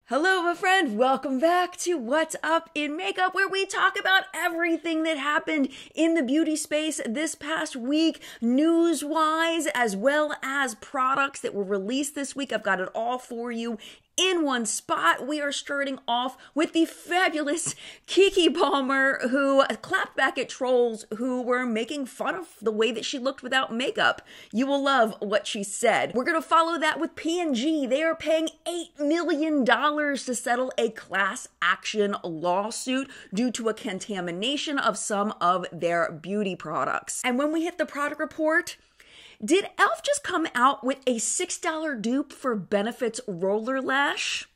Hello, my friend. Welcome back to What's Up in Makeup, where we talk about everything that happened in the beauty space this past week, news-wise, as well as products that were released this week. I've got it all for you in one spot. We are starting off with the fabulous Keke Palmer, who clapped back at trolls who were making fun of the way that she looked without makeup. You will love what she said. We're going to follow that with P&G. They are paying $8 million to settle a class action lawsuit due to a contamination of some of their beauty products. And when we hit the product report, did e.l.f. just come out with a $6 dupe for Benefit's Roller Lash?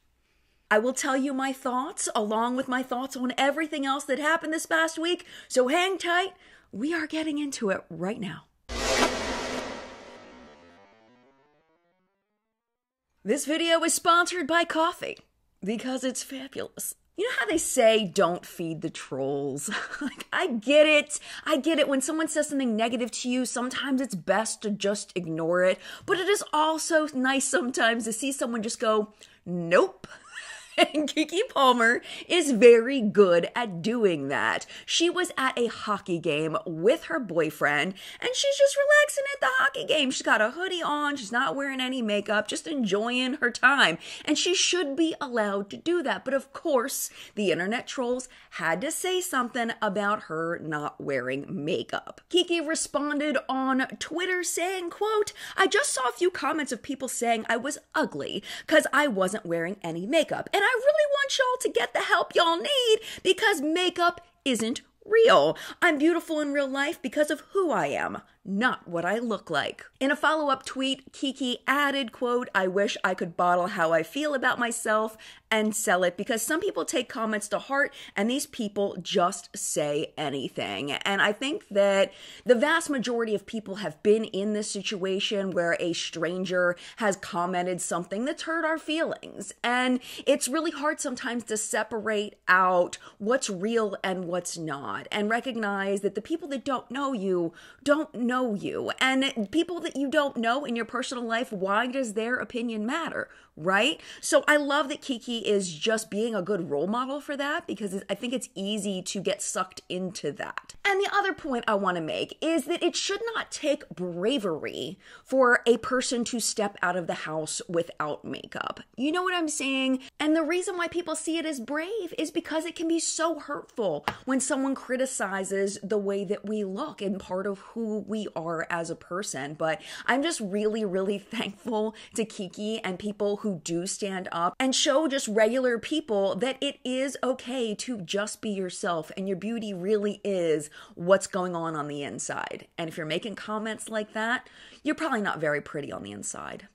I will tell you my thoughts, along with my thoughts on everything else that happened this past week, so hang tight. We are getting into it right now. This video is sponsored by coffee, because it's fabulous. You know how they say, don't feed the trolls? Like, I get it. I get it. When someone says something negative to you, sometimes it's best to just ignore it. But it is also nice sometimes to see someone just go, nope. And Keke Palmer is very good at doing that. She was at a hockey game with her boyfriend, and she's just relaxing at the hockey game. She's got a hoodie on. She's not wearing any makeup, just enjoying her time. And she should be allowed to do that. But of course, the internet trolls had to say something about her not wearing makeup. Keke responded on Twitter saying, quote, "I just saw a few comments of people saying I was ugly because I wasn't wearing any makeup. And I really want y'all to get the help y'all need because makeup isn't real. I'm beautiful in real life because of who I am, not what I look like." In a follow-up tweet, Keke added, quote, "I wish I could bottle how I feel about myself and sell it because some people take comments to heart and these people just say anything." And I think that the vast majority of people have been in this situation where a stranger has commented something that's hurt our feelings. And it's really hard sometimes to separate out what's real and what's not and recognize that the people that don't know you don't know you. And people that you don't know in your personal life, why does their opinion matter? Right? So I love that Keke is just being a good role model for that because I think it's easy to get sucked into that. And the other point I want to make is that it should not take bravery for a person to step out of the house without makeup. You know what I'm saying? And the reason why people see it as brave is because it can be so hurtful when someone criticizes the way that we look and part of who we are as a person. But I'm just really, really thankful to Keke and people who do stand up and show just regular people that it is okay to just be yourself and your beauty really is what's going on the inside. And if you're making comments like that, you're probably not very pretty on the inside.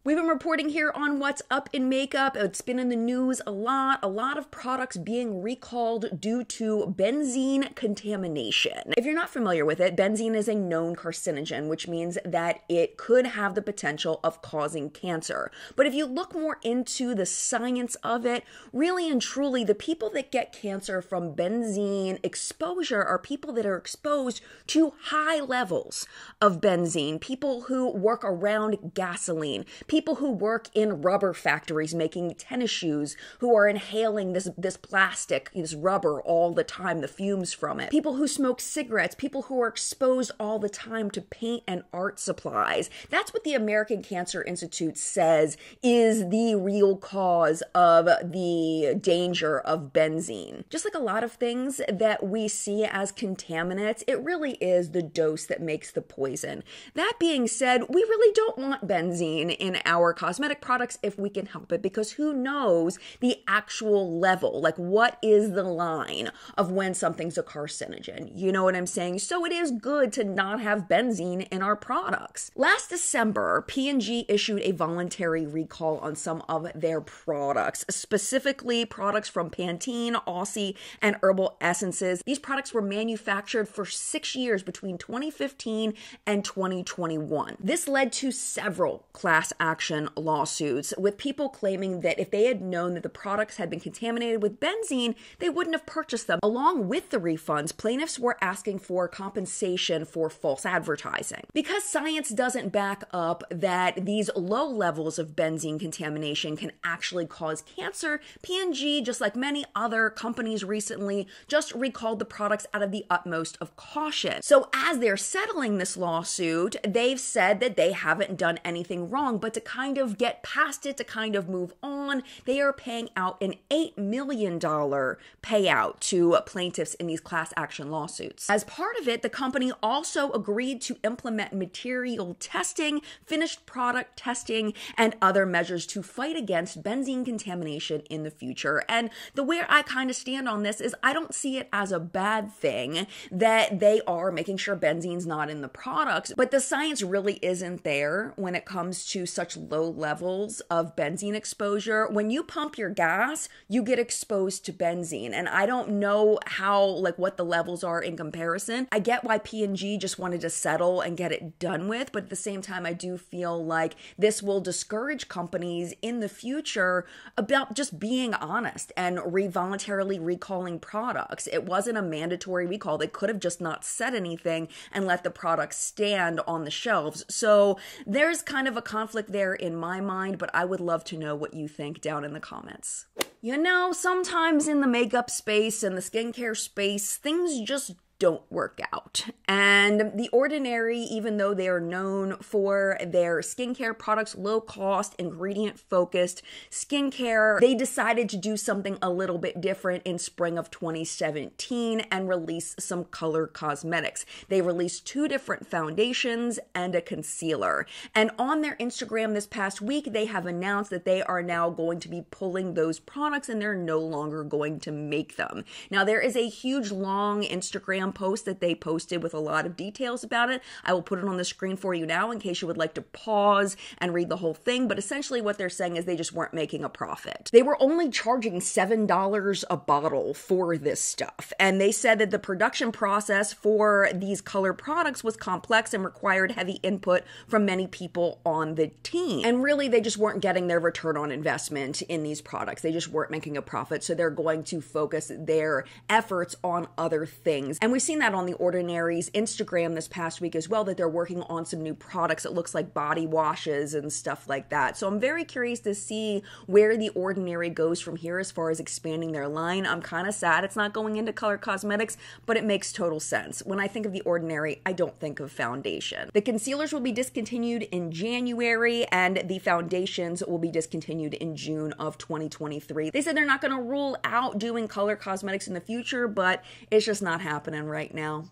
We've been reporting here on What's Up in Makeup. It's been in the news a lot of products being recalled due to benzene contamination. If you're not familiar with it, benzene is a known carcinogen, which means that it could have the potential of causing cancer. But if you look more into the science of it, really and truly, the people that get cancer from benzene exposure are people that are exposed to high levels of benzene, people who work around gasoline, people who work in rubber factories making tennis shoes, who are inhaling this plastic, this rubber all the time, the fumes from it. People who smoke cigarettes, people who are exposed all the time to paint and art supplies. That's what the American Cancer Institute says is the real cause of the danger of benzene. Just like a lot of things that we see as contaminants, it really is the dose that makes the poison. That being said, we really don't want benzene in our cosmetic products if we can help it, because who knows the actual level, like what is the line of when something's a carcinogen? You know what I'm saying? So it is good to not have benzene in our products. Last December, P&G issued a voluntary recall on some of their products, specifically products from Pantene, Aussie, and Herbal Essences. These products were manufactured for 6 years between 2015 and 2021. This led to several class action lawsuits with people claiming that if they had known that the products had been contaminated with benzene, they wouldn't have purchased them. Along with the refunds, plaintiffs were asking for compensation for false advertising. Because science doesn't back up that these low levels of benzene contamination can actually cause cancer, P&G, just like many other companies recently, just recalled the products out of the utmost of caution. So as they're settling this lawsuit, they've said that they haven't done anything wrong, but to kind of get past it, to kind of move on, they are paying out an $8 million payout to plaintiffs in these class action lawsuits. As part of it, the company also agreed to implement material testing, finished product testing, and other measures to fight against benzene contamination in the future. And the way I kind of stand on this is I don't see it as a bad thing that they are making sure benzene's not in the products, but the science really isn't there when it comes to such low levels of benzene exposure. When you pump your gas, you get exposed to benzene, and I don't know how, like, what the levels are in comparison. I get why P&G just wanted to settle and get it done with, but at the same time, I do feel like this will discourage companies in the future about just being honest and voluntarily recalling products. It wasn't a mandatory recall. They could have just not said anything and let the products stand on the shelves. So there's kind of a conflict there in my mind, but I would love to know what you think down in the comments. You know, sometimes in the makeup space and the skincare space, things just don't work out. And The Ordinary, even though they are known for their skincare products, low cost, ingredient focused skincare, they decided to do something a little bit different in spring of 2017 and release some color cosmetics. They released 2 different foundations and a concealer. And on their Instagram this past week, they have announced that they are now going to be pulling those products and they're no longer going to make them. Now, there is a huge long Instagram post that they posted with a lot of details about it. I will put it on the screen for you now in case you would like to pause and read the whole thing, but essentially what they're saying is they just weren't making a profit. They were only charging $7 a bottle for this stuff, and they said that the production process for these color products was complex and required heavy input from many people on the team, and really they just weren't getting their return on investment in these products. They just weren't making a profit, so they're going to focus their efforts on other things. And we've seen that on The Ordinary's Instagram this past week as well, that they're working on some new products. It looks like body washes and stuff like that. So I'm very curious to see where The Ordinary goes from here as far as expanding their line. I'm kind of sad it's not going into color cosmetics, but it makes total sense. When I think of The Ordinary, I don't think of foundation. The concealers will be discontinued in January, and the foundations will be discontinued in June of 2023. They said they're not going to rule out doing color cosmetics in the future, but it's just not happening right now.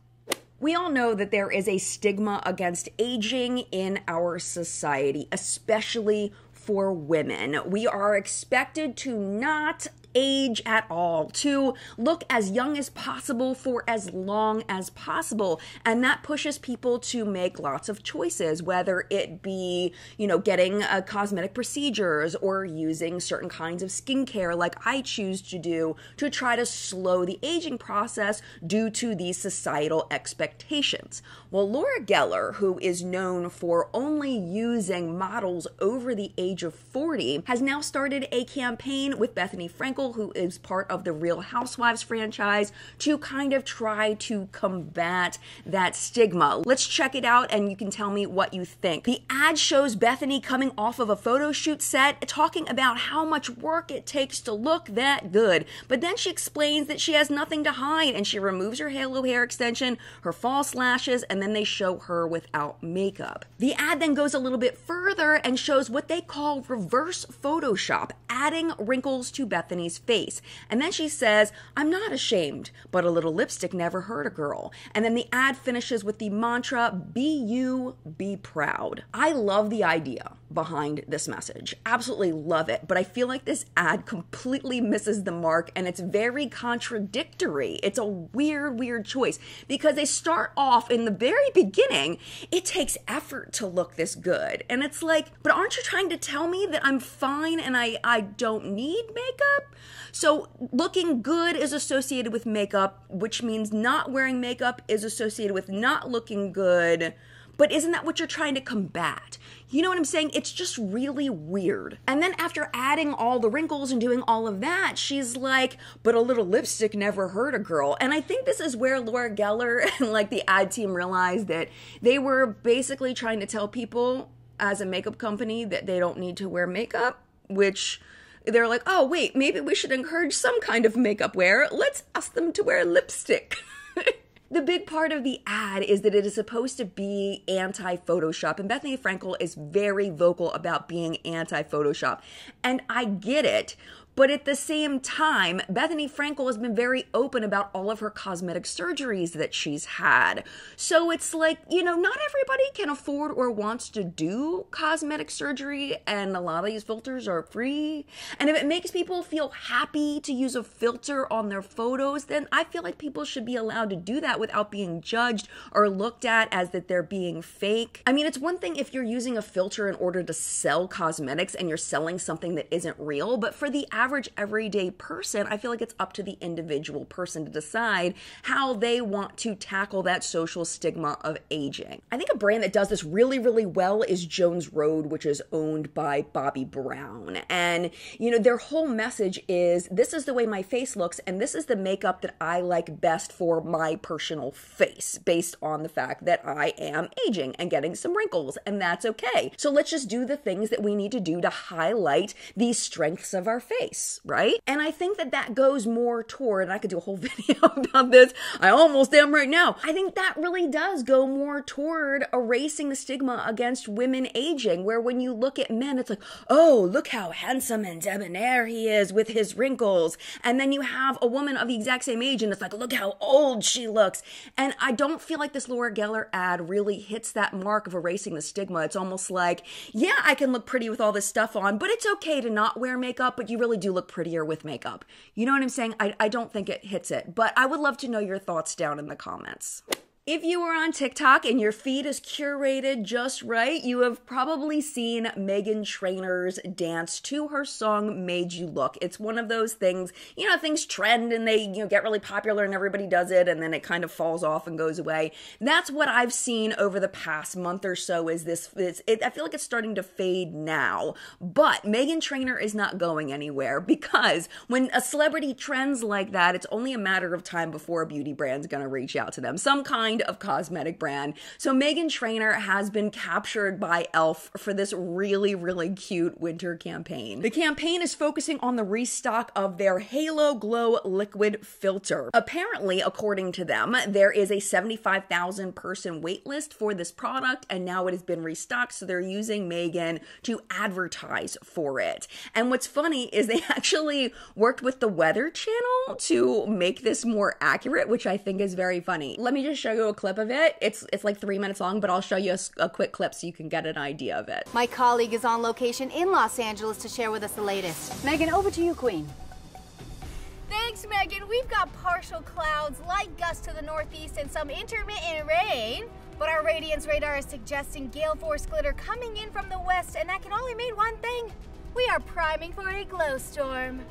We all know that there is a stigma against aging in our society, especially for women. We are expected to not age at all, to look as young as possible for as long as possible. And that pushes people to make lots of choices, whether it be, getting cosmetic procedures or using certain kinds of skincare like I choose to do to try to slow the aging process due to these societal expectations. Well, Laura Geller, who is known for only using models over the age of 40, has now started a campaign with Bethany Frankel, who is part of the Real Housewives franchise, to kind of try to combat that stigma. Let's check it out and you can tell me what you think. The ad shows Bethany coming off of a photo shoot set talking about how much work it takes to look that good. But then she explains that she has nothing to hide and she removes her halo hair extension, her false lashes, and then they show her without makeup. The ad then goes a little bit further and shows what they call reverse Photoshop, adding wrinkles to Bethany's face. And then she says, "I'm not ashamed, but a little lipstick never hurt a girl." And then the ad finishes with the mantra, "Be you, be proud." I love the idea behind this message. Absolutely love it. But I feel like this ad completely misses the mark and it's very contradictory. It's a weird choice because they start off in the very beginning, it takes effort to look this good. And it's like, but aren't you trying to tell me that I'm fine and I don't need makeup? So looking good is associated with makeup, which means not wearing makeup is associated with not looking good. But isn't that what you're trying to combat? You know what I'm saying? It's just really weird. And then after adding all the wrinkles and doing all of that, she's like, but a little lipstick never hurt a girl. And I think this is where Laura Geller and like the ad team realized that they were basically trying to tell people as a makeup company that they don't need to wear makeup, which they're like, oh wait, maybe we should encourage some kind of makeup wear. Let's ask them to wear lipstick. The big part of the ad is that it is supposed to be anti-Photoshop, and Bethenny Frankel is very vocal about being anti-Photoshop. And I get it, but at the same time, Bethenny Frankel has been very open about all of her cosmetic surgeries that she's had. So it's like, you know, not everybody can afford or wants to do cosmetic surgery, and a lot of these filters are free. And if it makes people feel happy to use a filter on their photos, then I feel like people should be allowed to do that without being judged or looked at as that they're being fake. I mean, it's one thing if you're using a filter in order to sell cosmetics and you're selling something that isn't real, but for the average everyday person, I feel like it's up to the individual person to decide how they want to tackle that social stigma of aging. I think a brand that does this really, really well is Jones Road, which is owned by Bobbi Brown. And, you know, their whole message is, this is the way my face looks, and this is the makeup that I like best for my personal face, based on the fact that I am aging and getting some wrinkles, and that's okay. So let's just do the things that we need to do to highlight these strengths of our face, right? And I think that that goes more toward, and I could do a whole video about this, I almost am right now. I think that really does go more toward erasing the stigma against women aging, where when you look at men, it's like, oh, look how handsome and debonair he is with his wrinkles. And then you have a woman of the exact same age, and it's like, look how old she looks. And I don't feel like this Laura Geller ad really hits that mark of erasing the stigma. It's almost like, yeah, I can look pretty with all this stuff on, but it's okay to not wear makeup, but you really do look prettier with makeup. You know what I'm saying? I don't think it hits it, but I would love to know your thoughts down in the comments. If you are on TikTok and your feed is curated just right, you have probably seen Meghan Trainor's dance to her song Made You Look. It's one of those things, you know, things trend and they, you know, get really popular and everybody does it and then it kind of falls off and goes away. That's what I've seen over the past month or so is this, I feel like it's starting to fade now. But Meghan Trainor is not going anywhere, because when a celebrity trends like that, it's only a matter of time before a beauty brand's gonna reach out to them. Some kind of cosmetic brand. So Meghan Trainor has been captured by e.l.f. for this really, really cute winter campaign. The campaign is focusing on the restock of their Halo Glow liquid filter. Apparently, according to them, there is a 75,000 person wait list for this product, and now it has been restocked, so they're using Meghan to advertise for it. And what's funny is they actually worked with the Weather Channel to make this more accurate, which I think is very funny. Let me just show you a clip of it. It's like 3 minutes long, but I'll show you a quick clip so you can get an idea of it. My colleague is on location in Los Angeles to share with us the latest. Meghan, over to you, Queen. Thanks, Meghan. We've got partial clouds, light gusts to the northeast, and some intermittent rain. But our radiance radar is suggesting gale force glitter coming in from the west, and that can only mean one thing. We are priming for a glow storm.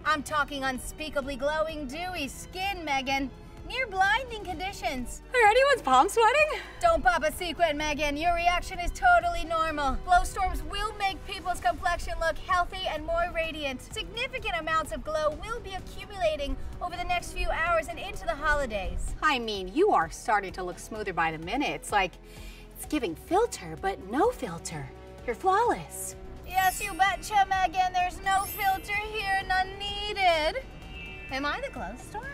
I'm talking unspeakably glowing, dewy skin, Meghan. Near blinding conditions. Are anyone's palms sweating? Don't pop a sequin, Meghan. Your reaction is totally normal. Glow storms will make people's complexion look healthy and more radiant. Significant amounts of glow will be accumulating over the next few hours and into the holidays. I mean, you are starting to look smoother by the minute. It's like, it's giving filter, but no filter. You're flawless. Yes, you betcha, Meghan. There's no filter here, none needed. Am I the glow storm?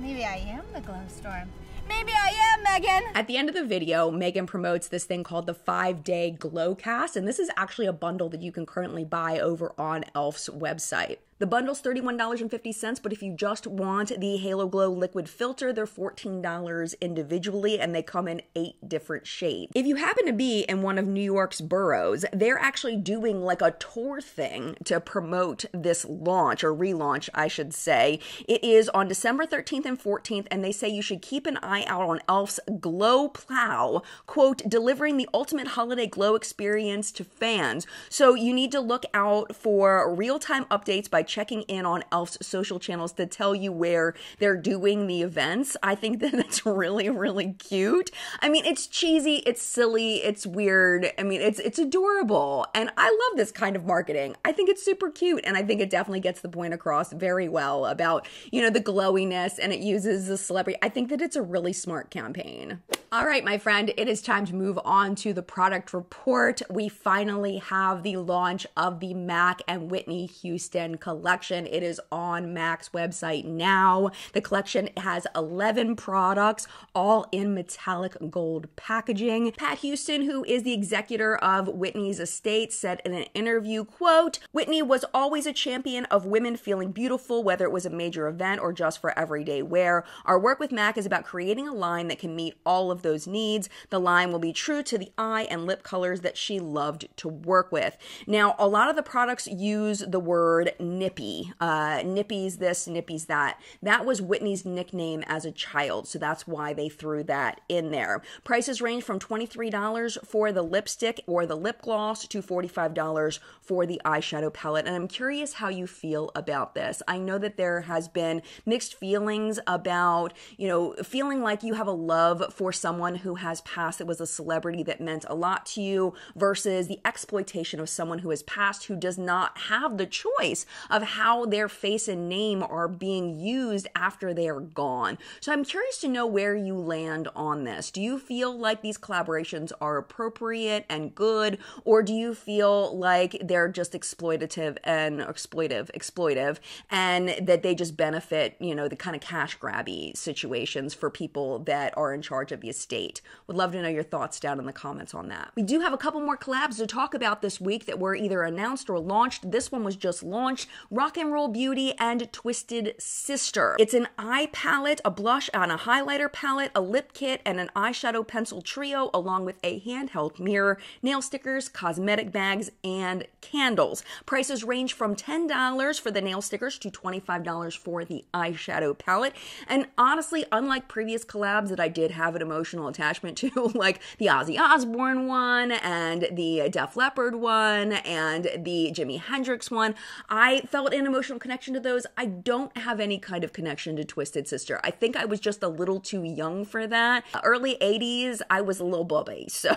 Maybe I am the glow storm. Maybe I am, Meghan. At the end of the video, Meghan promotes this thing called the 5-Day Glow Cast, and this is actually a bundle that you can currently buy over on e.l.f.'s website. The bundle's $31.50, but if you just want the Halo Glow liquid filter, they're $14 individually, and they come in 8 different shades. If you happen to be in one of New York's boroughs, they're actually doing like a tour thing to promote this launch, or relaunch, I should say. It is on December 13th and 14th, and they say you should keep an eye out on e.l.f.'s Glow Plow, quote, delivering the ultimate holiday glow experience to fans. So you need to look out for real-time updates by checking in on e.l.f.'s social channels to tell you where they're doing the events. I think that that's really, really cute. I mean, it's cheesy, it's silly, it's weird. I mean, it's adorable. And I love this kind of marketing. I think it's super cute. And I think it definitely gets the point across very well about, you know, the glowiness, and it uses the celebrity. I think that it's a really smart campaign. All right, my friend, it is time to move on to the product report. We finally have the launch of the MAC and Whitney Houston collection. It is on MAC's website now. The collection has 11 products, all in metallic gold packaging. Pat Houston, who is the executor of Whitney's estate, said in an interview, quote, "Whitney was always a champion of women feeling beautiful, whether it was a major event or just for everyday wear. Our work with MAC is about creating a line that can meet all of those needs. The line will be true to the eye and lip colors that she loved to work with." Now, a lot of the products use the word nippy. Nippy's this, nippy's that. That was Whitney's nickname as a child, so that's why they threw that in there. Prices range from $23 for the lipstick or the lip gloss to $45 for the eyeshadow palette. And I'm curious how you feel about this. I know that there has been mixed feelings about, you know, feeling like you have a love for someone who has passed that was a celebrity that meant a lot to you versus the exploitation of someone who has passed who does not have the choice of how their face and name are being used after they are gone. So I'm curious to know where you land on this. Do you feel like these collaborations are appropriate and good, or do you feel like they're just exploitative and exploitive, and that they just benefit, you know, the kind of cash grabby situations for people that are in charge of the estate? Would love to know your thoughts down in the comments on that. We do have a couple more collabs to talk about this week that were either announced or launched. This one was just launched. Rock and Roll Beauty and Twisted Sister. It's an eye palette, a blush and a highlighter palette, a lip kit, and an eyeshadow pencil trio, along with a handheld mirror, nail stickers, cosmetic bags, and candles. Prices range from $10 for the nail stickers to $25 for the eyeshadow palette. And honestly, unlike previous collabs that I did have an emotional attachment to, like the Ozzy Osbourne one and the Def Leppard one and the Jimi Hendrix one, I felt an emotional connection to those. I don't have any kind of connection to Twisted Sister. I think I was just a little too young for that. Early 80s, I was a little bubby, so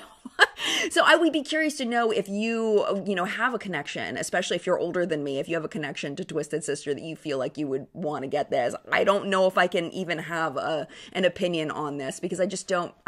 I would be curious to know if you have a connection, especially if you're older than me, if you have a connection to Twisted Sister that you feel like you would want to get this. I don't know if I can even have an opinion on this because I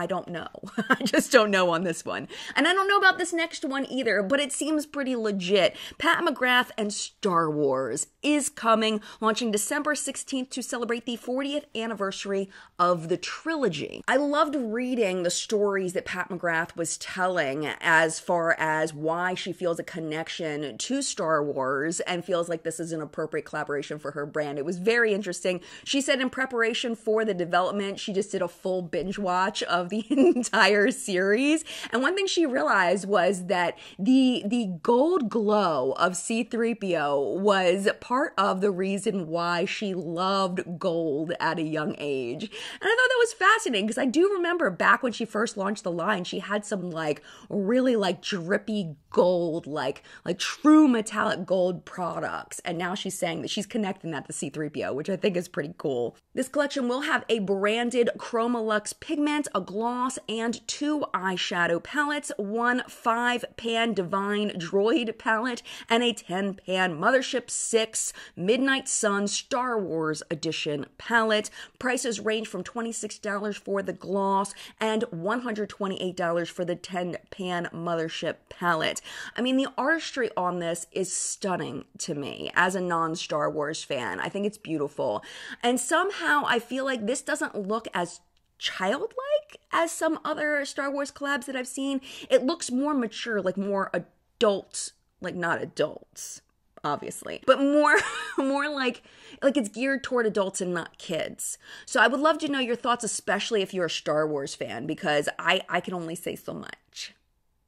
don't know. I just don't know on this one. And I don't know about this next one either, but it seems pretty legit. Pat McGrath and Star Wars is coming, launching December 16th to celebrate the 40th anniversary of the trilogy. I loved reading the stories that Pat McGrath was telling as far as why she feels a connection to Star Wars and feels like this is an appropriate collaboration for her brand. It was very interesting. She said in preparation for the development, she just did a full binge watch of the entire series. And one thing she realized was that the gold glow of C-3PO was part of the reason why she loved gold at a young age. And I thought that was fascinating because I do remember back when she first launched the line, she had some like really like drippy gold, like true metallic gold products. And now she's saying that she's connecting that to C-3PO, which I think is pretty cool. This collection will have a branded Chromolux pigment, a gloss, and 2 eyeshadow palettes, 1 5-pan Divine Droid palette, and a 10-pan Mothership 6 Midnight Sun Star Wars Edition palette. Prices range from $26 for the gloss and $128 for the 10-pan Mothership palette. I mean, the artistry on this is stunning to me as a non-Star Wars fan. I think it's beautiful. And somehow I feel like this doesn't look as childlike as some other Star Wars collabs that I've seen. It looks more mature, like more adults, like not adults, obviously, but more like it's geared toward adults and not kids. So I would love to know your thoughts, especially if you're a Star Wars fan, because I can only say so much.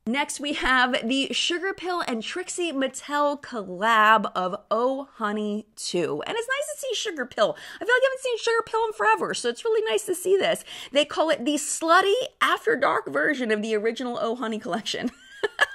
Next, we have the SugarPill and Trixie Mattel collab of Oh Honey 2. And it's nice to see SugarPill. I feel like I haven't seen SugarPill in forever, so it's really nice to see this. They call it the slutty After Dark version of the original Oh Honey collection.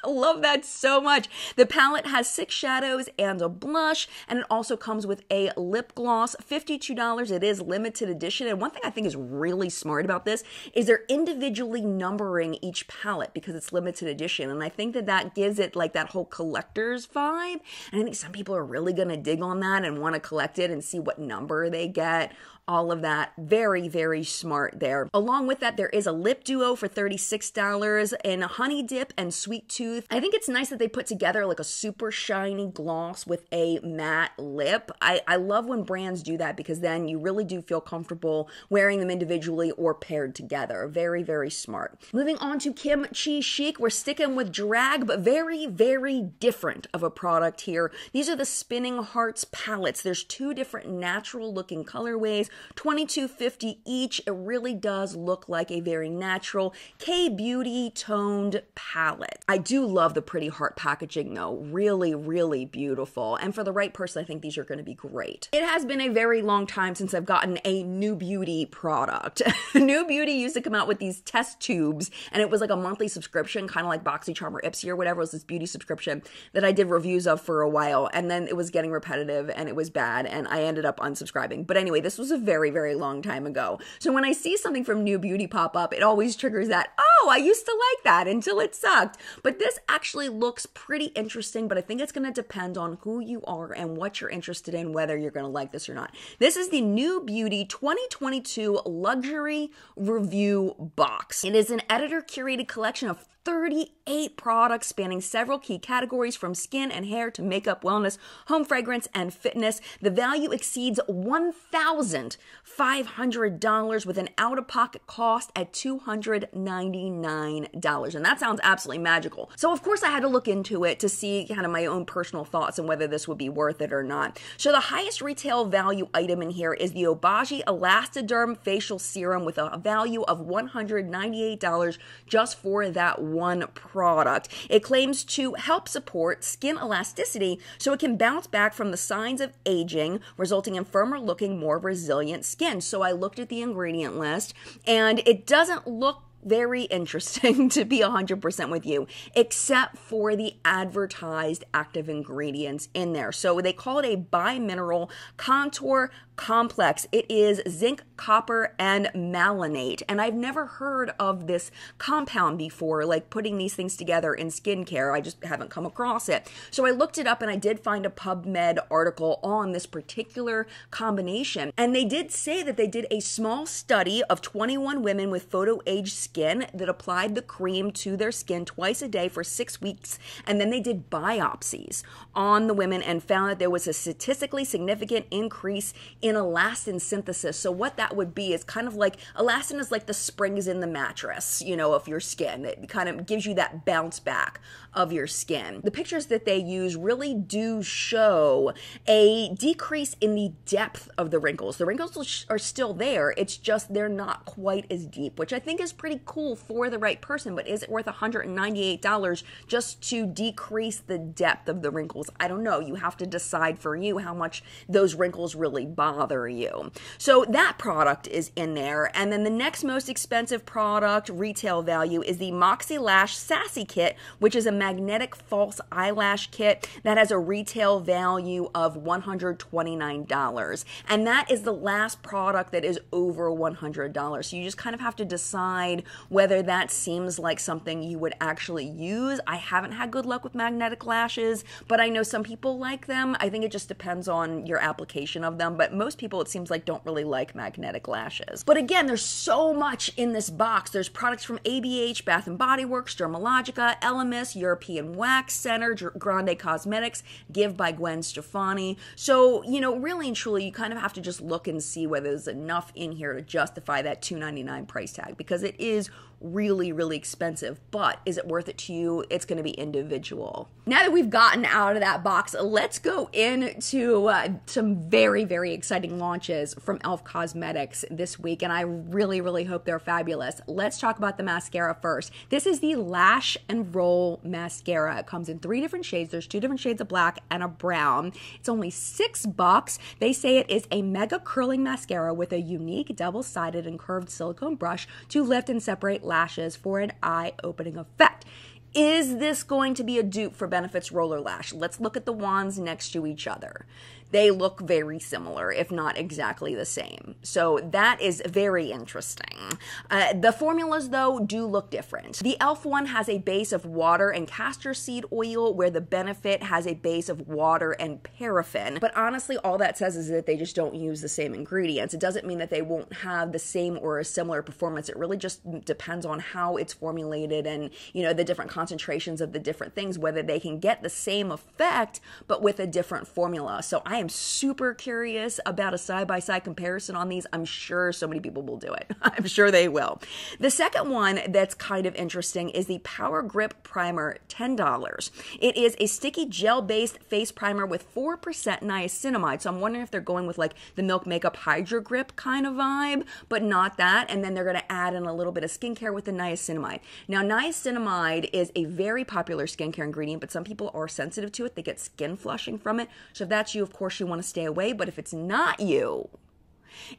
I love that so much. The palette has 6 shadows and a blush, and it also comes with a lip gloss, $52. It is limited edition, and one thing I think is really smart about this is they're individually numbering each palette because it's limited edition, and I think that that gives it like that whole collector's vibe, and I think some people are really gonna dig on that and want to collect it and see what number they get. All of that, very, very smart there. Along with that, there is a lip duo for $36 in Honey Dip and Sweet Tooth. I think it's nice that they put together like a super shiny gloss with a matte lip. I love when brands do that because then you really do feel comfortable wearing them individually or paired together. Very, very smart. Moving on to Kim Chi Chic. We're sticking with drag, but very, very different of a product here. These are the Spinning Hearts palettes. There's 2 different natural looking colorways, $22.50 each. It really does look like a very natural K-Beauty toned palette. I do love the pretty heart packaging though. Really, really beautiful. And for the right person, I think these are going to be great. It has been a very long time since I've gotten a New Beauty product. New Beauty used to come out with these test tubes, and it was like a monthly subscription, kind of like BoxyCharm or Ipsy or whatever. It was this beauty subscription that I did reviews of for a while, and then it was getting repetitive and it was bad, and I ended up unsubscribing. But anyway, this was a very, very long time ago. So when I see something from New Beauty pop up, it always triggers that, oh, I used to like that until it sucked. But this actually looks pretty interesting, but I think it's going to depend on who you are and what you're interested in, whether you're going to like this or not. This is the New Beauty 2022 Luxury Review Box. It is an editor-curated collection of 38 products spanning several key categories from skin and hair to makeup, wellness, home fragrance, and fitness. The value exceeds $1,500 with an out-of-pocket cost at $299. And that sounds absolutely magical. So of course I had to look into it to see kind of my own personal thoughts and whether this would be worth it or not. So the highest retail value item in here is the Obagi Elastiderm Facial Serum with a value of $198 just for that one product. It claims to help support skin elasticity so it can bounce back from the signs of aging, resulting in firmer looking, more resilient skin. So I looked at the ingredient list and it doesn't look very interesting, to be 100% with you, except for the advertised active ingredients in there. So they call it a bi-mineral contour complex. It is zinc, copper, and malonate. And I've never heard of this compound before, like putting these things together in skincare. I just haven't come across it. So I looked it up and I did find a PubMed article on this particular combination. And they did say that they did a small study of 21 women with photo-age skin that applied the cream to their skin twice a day for 6 weeks. And then they did biopsies on the women and found that there was a statistically significant increase in elastin synthesis. So what that would be is kind of like, elastin is like the springs in the mattress, you know, of your skin. It kind of gives you that bounce back of your skin. The pictures that they use really do show a decrease in the depth of the wrinkles. The wrinkles are still there, it's just they're not quite as deep, which I think is pretty cool for the right person, but is it worth $198 just to decrease the depth of the wrinkles? I don't know. You have to decide for you how much those wrinkles really bother you. So that product is in there. And then the next most expensive product, retail value, is the Moxie Lash Sassy Kit, which is a magnetic false eyelash kit that has a retail value of $129. And that is the last product that is over $100. So you just kind of have to decide whether that seems like something you would actually use. I haven't had good luck with magnetic lashes, but I know some people like them. I think it just depends on your application of them, but most people, it seems like, don't really like magnetic lashes. But again, there's so much in this box. There's products from ABH, Bath & Body Works, Dermalogica, Elemis, European Wax Center, Grande Cosmetics, Give by Gwen Stefani. So, you know, really and truly, you kind of have to just look and see whether there's enough in here to justify that $299 price tag, because it is really, really expensive. But is it worth it to you? It's going to be individual. Now that we've gotten out of that box, let's go into some very, very exciting launches from e.l.f. Cosmetics this week, and I really, really hope they're fabulous. Let's talk about the mascara first. This is the Lash and Roll Mascara. It comes in 3 different shades. There's 2 different shades of black and a brown. It's only $6. They say it is a mega curling mascara with a unique double-sided and curved silicone brush to lift and separate lashes for an eye-opening effect. Is this going to be a dupe for Benefit's Roller Lash? Let's look at the wands next to each other. They look very similar, if not exactly the same. So that is very interesting. The formulas, though, do look different. The e.l.f. one has a base of water and castor seed oil, where the Benefit has a base of water and paraffin. But honestly, all that says is that they just don't use the same ingredients. It doesn't mean that they won't have the same or a similar performance. It really just depends on how it's formulated and, you know, the different concentrations of the different things, whether they can get the same effect, but with a different formula. So I am super curious about a side-by-side comparison on these. I'm sure so many people will do it. I'm sure they will. The second one that's kind of interesting is the Power Grip Primer, $10. It is a sticky gel-based face primer with 4% niacinamide. So I'm wondering if they're going with like the Milk Makeup Hydro Grip kind of vibe, but not that. And then they're going to add in a little bit of skincare with the niacinamide. Now, niacinamide is a very popular skincare ingredient, but some people are sensitive to it. They get skin flushing from it. So if that's you, of course, you want to stay away. But if it's not you,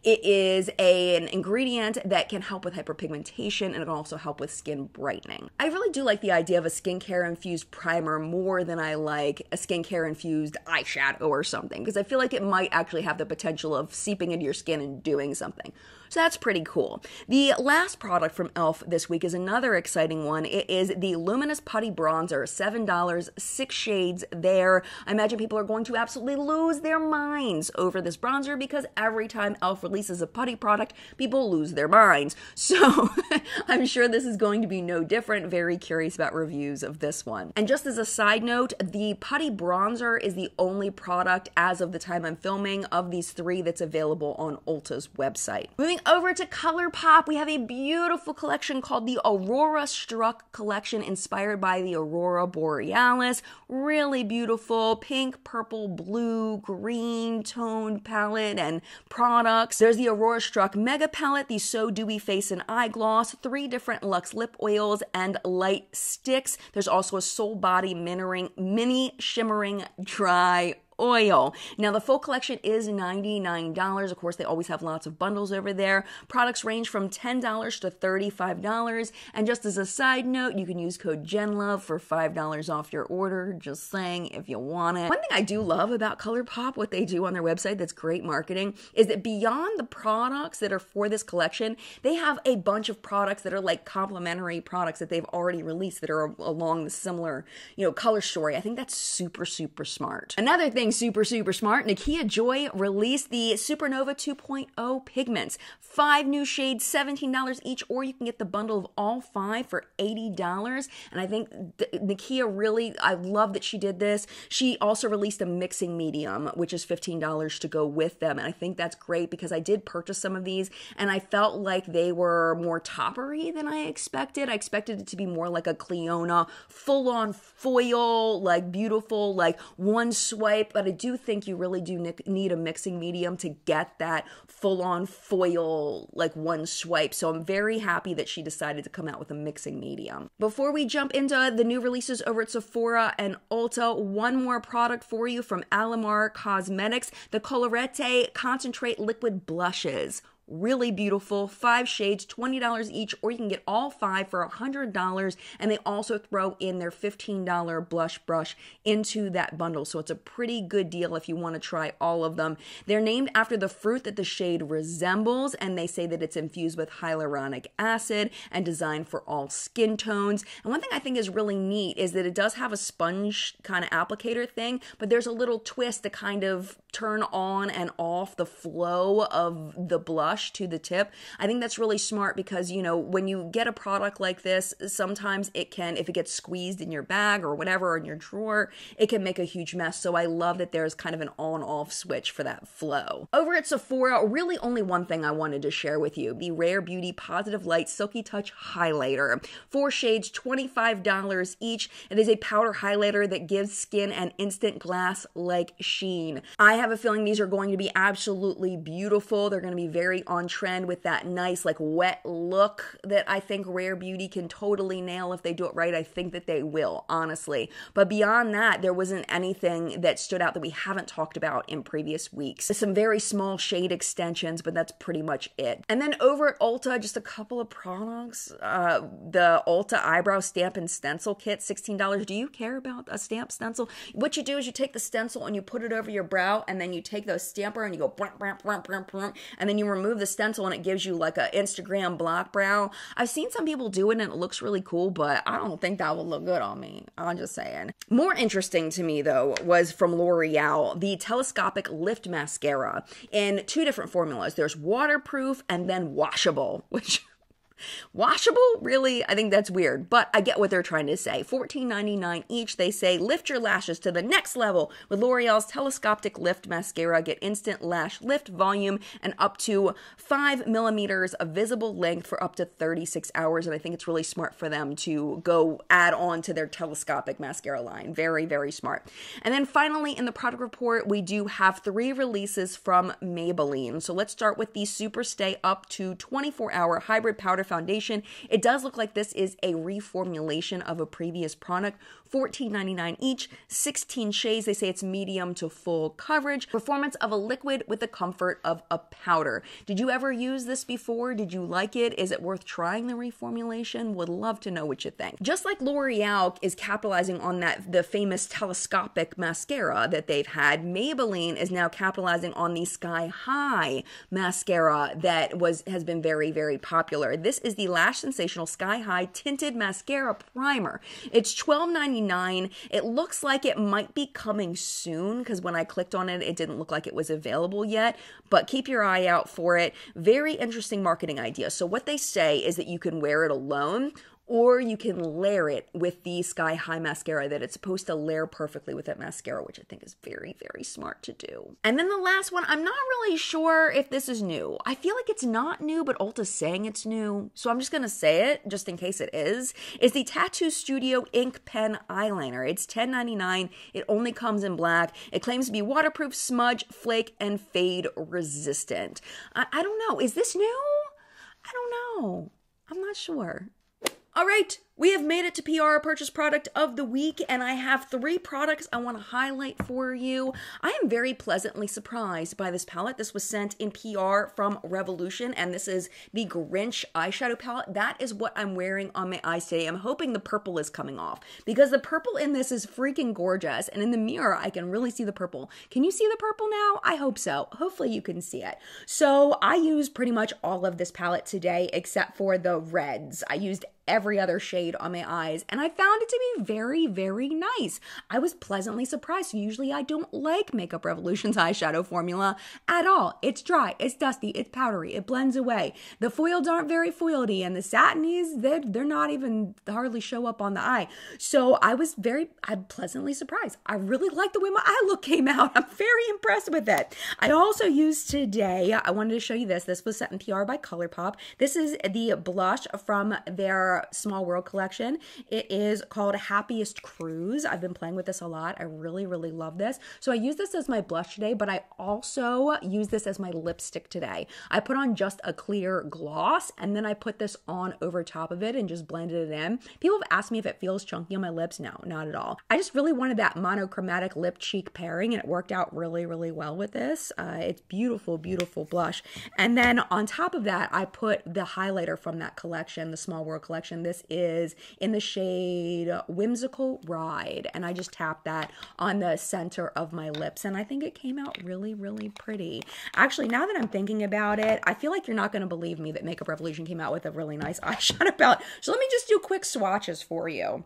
it is an ingredient that can help with hyperpigmentation, and it can also help with skin brightening. I really do like the idea of a skincare-infused primer more than I like a skincare-infused eyeshadow or something, because I feel like it might actually have the potential of seeping into your skin and doing something. So that's pretty cool. The last product from e.l.f. this week is another exciting one. It is the Luminous Putty Bronzer, $7, 6 shades there. I imagine people are going to absolutely lose their minds over this bronzer because every time e.l.f. releases a putty product, people lose their minds. So I'm sure this is going to be no different. Very curious about reviews of this one. And just as a side note, the Putty Bronzer is the only product as of the time I'm filming of these three that's available on Ulta's website. Moving over to ColourPop, we have a beautiful collection called the Aurora Struck collection, inspired by the Aurora Borealis. Really beautiful pink, purple, blue, green toned palette and products. There's the Aurora Struck Mega Palette, the So Dewy Face and Eye Gloss, 3 different luxe lip oils, and light sticks. There's also a Soul Body Mini Shimmering Dry Oil. Now, the full collection is $99. Of course, they always have lots of bundles over there. Products range from $10 to $35. And just as a side note, you can use code JENLOVE for $5 off your order. Just saying, if you want it. One thing I do love about ColourPop, what they do on their website that's great marketing, is that beyond the products that are for this collection, they have a bunch of products that are like complementary products that they've already released that are along the similar, color story. I think that's super, super smart. Another thing super smart, Nikkia Joy released the Supernova 2.0 Pigments. 5 new shades, $17 each, or you can get the bundle of all 5 for $80. And I think Nikkia really, I love that she did this. She also released a mixing medium, which is $15 to go with them. And I think that's great because I did purchase some of these and I felt like they were more toppery than I expected. I expected it to be more like a Cleona, full-on foil, like beautiful, like one swipe. But I do think you really do need a mixing medium to get that full-on foil, like one swipe. So I'm very happy that she decided to come out with a mixing medium. Before we jump into the new releases over at Sephora and Ulta, one more product for you from Alamar Cosmetics, the Colorette Concentrate Liquid Blushes. Really beautiful, 5 shades, $20 each, or you can get all 5 for $100, and they also throw in their $15 blush brush into that bundle, so it's a pretty good deal if you want to try all of them. They're named after the fruit that the shade resembles, and they say that it's infused with hyaluronic acid and designed for all skin tones. And one thing I think is really neat is that it does have a sponge kind of applicator thing, but there's a little twist to kind of turn on and off the flow of the blush to the tip. I think that's really smart because, when you get a product like this, sometimes it can, if it gets squeezed in your bag or whatever, or in your drawer, it can make a huge mess. So I love that there's kind of an on-off switch for that flow. Over at Sephora, really only one thing I wanted to share with you, the Rare Beauty Positive Light Silky Touch Highlighter. 4 shades, $25 each. It is a powder highlighter that gives skin an instant glass-like sheen. I have a feeling these are going to be absolutely beautiful. They're going to be very very on trend with that nice like wet look that I think Rare Beauty can totally nail if they do it right. I think that they will, honestly. But beyond that, there wasn't anything that stood out that we haven't talked about in previous weeks. Some very small shade extensions, but that's pretty much it. And then over at Ulta, just a couple of products. The Ulta Eyebrow Stamp and Stencil Kit, $16. Do you care about a stamp stencil? What you do is you take the stencil and you put it over your brow, and then you take the stamper and you go brum, brum, brum, brum, brum, and then you remove the stencil and it gives you like a Instagram block brow. I've seen some people do it and it looks really cool, but I don't think that would look good on me. I'm just saying. More interesting to me though was from L'Oreal, the Telescopic Lift Mascara in 2 different formulas. There's waterproof and then washable, which washable? Really? I think that's weird, but I get what they're trying to say. $14.99 each. They say lift your lashes to the next level with L'Oreal's Telescopic Lift Mascara. Get instant lash lift, volume, and up to 5 millimeters of visible length for up to 36 hours. And I think it's really smart for them to go add on to their telescopic mascara line. Very, very smart. And then finally, in the product report, we do have 3 releases from Maybelline. So let's start with the Super Stay Up to 24-Hour Hybrid Powder Foundation. It does look like this is a reformulation of a previous product. $14.99 each, 16 shades. They say it's medium to full coverage. Performance of a liquid with the comfort of a powder. Did you ever use this before? Did you like it? Is it worth trying the reformulation? Would love to know what you think. Just like L'Oreal is capitalizing on the famous telescopic mascara that they've had, Maybelline is now capitalizing on the Sky High mascara that has been very, very popular. This is the Lash Sensational Sky High Tinted Mascara Primer. It's $12.99. It looks like it might be coming soon because when I clicked on it, it didn't look like it was available yet, but keep your eye out for it. Very interesting marketing idea. So what they say is that you can wear it alone, or you can layer it with the Sky High mascara, that it's supposed to layer perfectly with that mascara, which I think is very, very smart to do. And then the last one, I'm not really sure if this is new. I feel like it's not new, but Ulta's saying it's new, so I'm just going to say it just in case it is the Tattoo Studio Ink Pen Eyeliner. It's $10.99. It only comes in black. It claims to be waterproof, smudge, flake, and fade resistant. I don't know. Is this new? I don't know. I'm not sure. All right, we have made it to PR Purchase Product of the Week, and I have 3 products I want to highlight for you. I am very pleasantly surprised by this palette. This was sent in PR from Revolution, and this is the Grinch eyeshadow palette. That is what I'm wearing on my eyes today. I'm hoping the purple is coming off because the purple in this is freaking gorgeous, and in the mirror, I can really see the purple. Can you see the purple now? I hope so. Hopefully you can see it. So I used pretty much all of this palette today except for the reds. I used every other shade on my eyes, and I found it to be very, very nice. I was pleasantly surprised. Usually I don't like Makeup Revolution's eyeshadow formula at all. It's dry, it's dusty, it's powdery, it blends away. The foils aren't very foiledy, and the satinies, they're not even hardly show up on the eye. So I'm pleasantly surprised. I really like the way my eye look came out. I'm very impressed with it. I also used today, I wanted to show you this. This was sent in PR by ColourPop. This is the blush from their Small World collection. It is called Happiest Cruise. I've been playing with this a lot. I really, really love this. So I use this as my blush today, but I also use this as my lipstick today. I put on just a clear gloss, and then I put this on over top of it and just blended it in. People have asked me if it feels chunky on my lips. No, not at all. I just really wanted that monochromatic lip cheek pairing, and it worked out really, really well with this. It's beautiful, beautiful blush. And then on top of that, I put the highlighter from that collection, the Small World collection. This is in the shade Whimsical Ride, and I just tapped that on the center of my lips, and I think it came out really, really pretty. Actually, now that I'm thinking about it, I feel like you're not going to believe me that Makeup Revolution came out with a really nice eyeshadow palette. So let me just do quick swatches for you.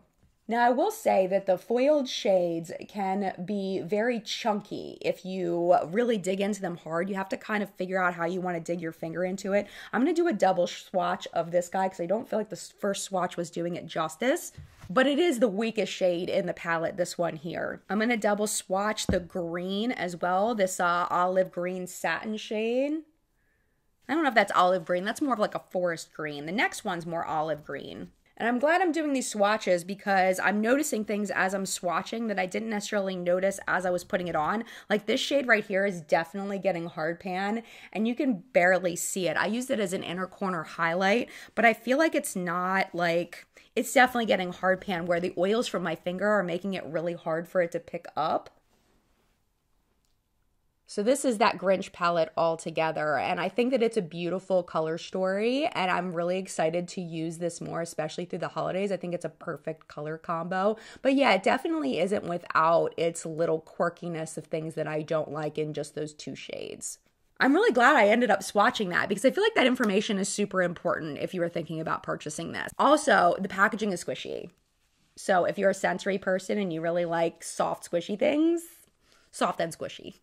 Now, I will say that the foiled shades can be very chunky if you really dig into them hard. You have to kind of figure out how you want to dig your finger into it. I'm going to do a double swatch of this guy because I don't feel like the first swatch was doing it justice. But it is the weakest shade in the palette, this one here. I'm going to double swatch the green as well, this olive green satin shade. I don't know if that's olive green. That's more of like a forest green. The next one's more olive green. And I'm glad I'm doing these swatches because I'm noticing things as I'm swatching that I didn't necessarily notice as I was putting it on. Like this shade right here is definitely getting hard pan and you can barely see it. I used it as an inner corner highlight, but I feel like it's not like, it's definitely getting hard pan where the oils from my finger are making it really hard for it to pick up. So this is that Grinch palette all together, and I think that it's a beautiful color story, and I'm really excited to use this more, especially through the holidays. I think it's a perfect color combo. But yeah, it definitely isn't without its little quirkiness of things that I don't like in just those two shades. I'm really glad I ended up swatching that because I feel like that information is super important if you were thinking about purchasing this. Also, the packaging is squishy. So if you're a sensory person and you really like soft, squishy things, soft and squishy.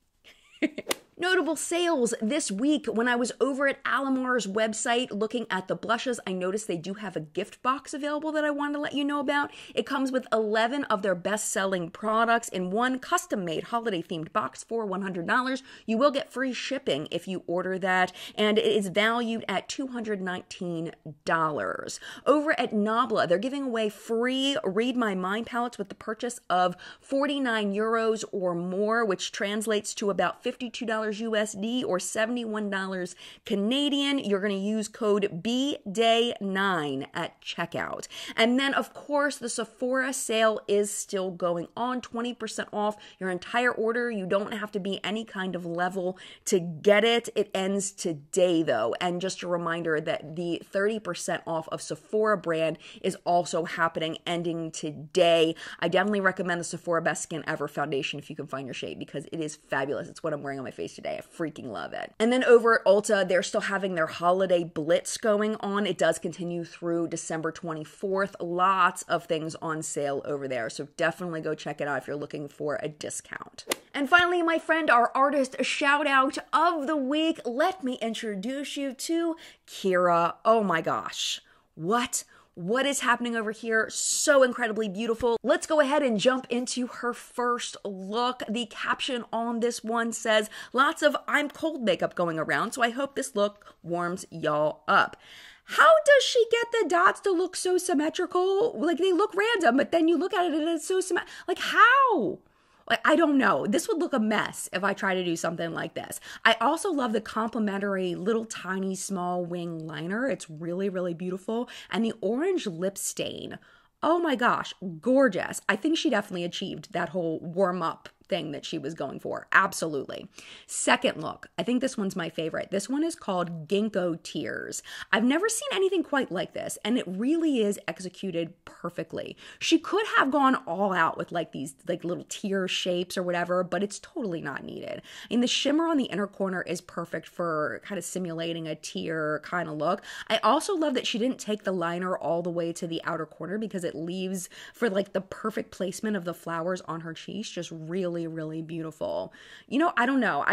Notable sales this week. When I was over at Alamar's website looking at the blushes, I noticed they do have a gift box available that I wanted to let you know about. It comes with 11 of their best-selling products in one custom-made holiday-themed box for $100. You will get free shipping if you order that, and it is valued at $219. Over at Nabla, they're giving away free Read My Mind palettes with the purchase of 49 euros or more, which translates to about $52 USD or $71 Canadian. You're going to use code BDAY9 at checkout. And then, of course, the Sephora sale is still going on, 20% off your entire order. You don't have to be any kind of level to get it. It ends today, though. And just a reminder that the 30% off of Sephora brand is also happening, ending today. I definitely recommend the Sephora Best Skin Ever foundation if you can find your shade because it is fabulous. It's what I'm wearing on my face today. I freaking love it. And then over at Ulta, they're still having their holiday blitz going on. It does continue through December 24th. Lots of things on sale over there. So definitely go check it out if you're looking for a discount. And finally, my friend, our artist shout out of the week. Let me introduce you to Kira. Oh my gosh. What is happening over here? So incredibly beautiful. Let's go ahead and jump into her first look. The caption on this one says, lots of I'm cold makeup going around, so I hope this look warms y'all up. How does she get the dots to look so symmetrical? Like they look random, but then you look at it and it's so symmetrical. Like how? Like, I don't know. This would look a mess if I try to do something like this. I also love the complimentary little tiny small wing liner. It's really, really beautiful. And the orange lip stain. Oh my gosh, gorgeous. I think she definitely achieved that whole warm up thing that she was going for. Absolutely. Second look. I think this one's my favorite. This one is called Ginkgo Tears. I've never seen anything quite like this, and it really is executed perfectly. She could have gone all out with like these like little tear shapes or whatever, but it's totally not needed. And the shimmer on the inner corner is perfect for kind of simulating a tear kind of look. I also love that she didn't take the liner all the way to the outer corner because it leaves for like the perfect placement of the flowers on her cheeks. Just really, really beautiful. You know, I don't know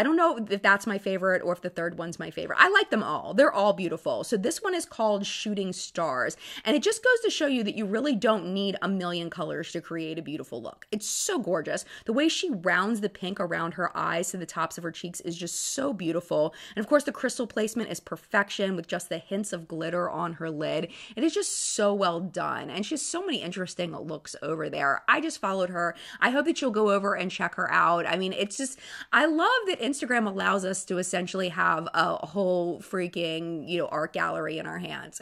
if that's my favorite or if the third one's my favorite. I like them all. They're all beautiful. So this one is called Shooting Stars. And it just goes to show you that you really don't need a million colors to create a beautiful look. It's so gorgeous. The way she rounds the pink around her eyes to the tops of her cheeks is just so beautiful. And of course, the crystal placement is perfection with just the hints of glitter on her lid. It is just so well done. And she has so many interesting looks over there. I just followed her. I hope that you'll go over and check her out. I mean, it's just, I love that Instagram allows us to essentially have a whole freaking, art gallery in our hands.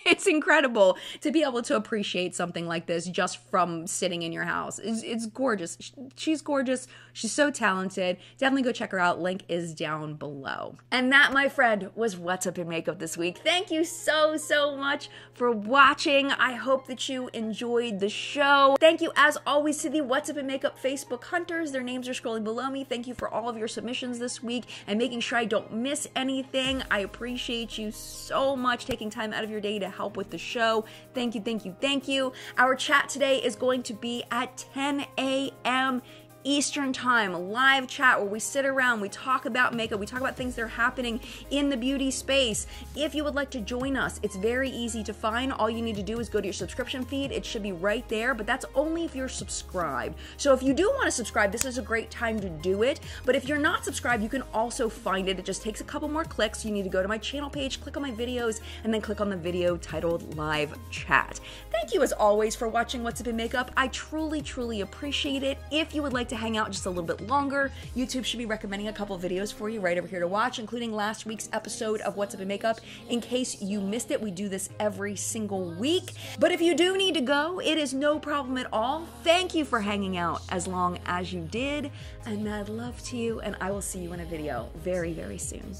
It's incredible to be able to appreciate something like this just from sitting in your house. It's gorgeous. She's gorgeous. She's so talented. Definitely go check her out. Link is down below. And that, my friend, was What's Up in Makeup this week. Thank you so, so much for watching. I hope that you enjoyed the show. Thank you, as always, to the What's Up in Makeup Facebook hunters. Their names are scrolling below me. Thank you for all of your submissions this week and making sure I don't miss anything. I appreciate you so much taking time out of your day to help with the show. Thank you, thank you, thank you. Our chat today is going to be at 10 a.m. Eastern Time, live chat where we sit around, we talk about makeup, we talk about things that are happening in the beauty space. If you would like to join us, it's very easy to find. All you need to do is go to your subscription feed. It should be right there, but that's only if you're subscribed. So if you do want to subscribe, this is a great time to do it. But if you're not subscribed, you can also find it. It just takes a couple more clicks. You need to go to my channel page, click on my videos, and then click on the video titled Live Chat. Thank you as always for watching What's Up in Makeup. I truly, truly appreciate it. If you would like to hang out just a little bit longer, YouTube should be recommending a couple videos for you right over here to watch, including last week's episode of What's Up in Makeup. In case you missed it, we do this every single week. But if you do need to go, it is no problem at all. Thank you for hanging out as long as you did, and mad love to you, and I will see you in a video very, very soon.